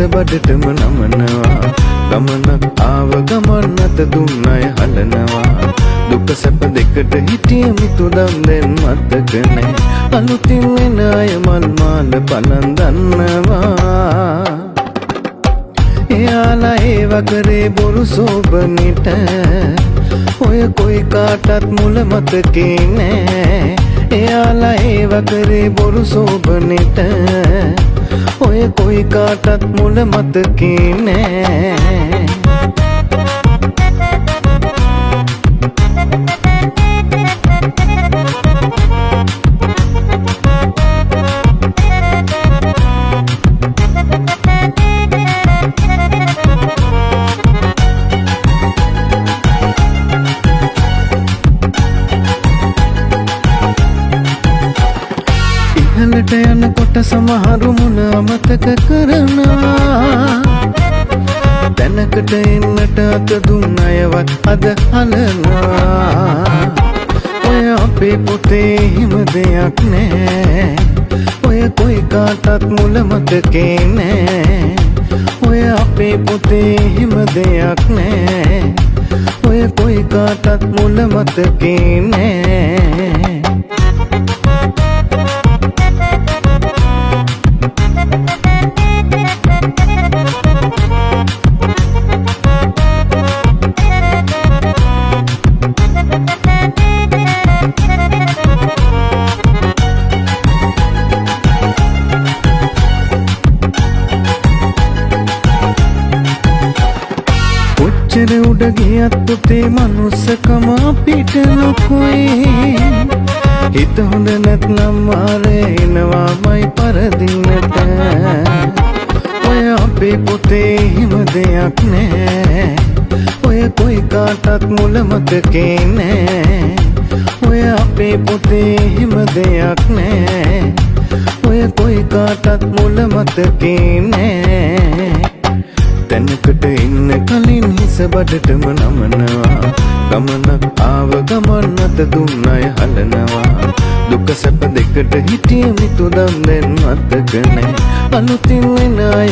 බඩටම නමනවා ගමනක් ආව ගමන් නැත දුන්න අය හලනවා දුක සැප දෙකට හිටිය මිතුදම් දැන් මතක නෑ අලුතින් එන අය මල් මාල පලන් දන්නවා එයාලා ඒවා කරේ බොරු සෝබනෙට ඔය කොයි කාටත් මුල මතකේ නෑ එයාලා ඒවා කරේ බොරු සෝබනෙට ඔය කොයි කාටත් මුල මතකේ නෑ ඉහළට යනකොට සමහරු මුල අමතක කරනවා තැනකට එන්නට අත දුන්න අයවත් අද හලනවා ඔය අපේ පොතේ හිම දෙයක් නෑ ඔය කොයි කාටත් මුල මතකේ නෑ ඔය අපේ පොතේ හිම දෙයක් නෑ ඔය කොයි කාටත් මුල මතකේ නෑ කොච්චර උඩ ගියත් පුතේ මනුස්සකම අපිට නොකොයි හිත හොඳ නැත්නම් මාරේ එනවාමයි පරදින්නට ඔය අපේ පොතේ හිම දෙයක් නෑ ඔය කොයි කාටත් මුල මතකේ නෑ ඔය අපේ පොතේ හිම දෙයක් නෑ ඔය කොයි කාටත් මුල මතකේ නෑ තැනකට ඉන්න කලින් හිස බඩටම නමනවා ගමනක් ආව ගමන් නැත දුන්න අය හලනවා දුක සැප දෙකට හිටිය මිතුදම් දැන් මතක නෑ අලුතින් එන අය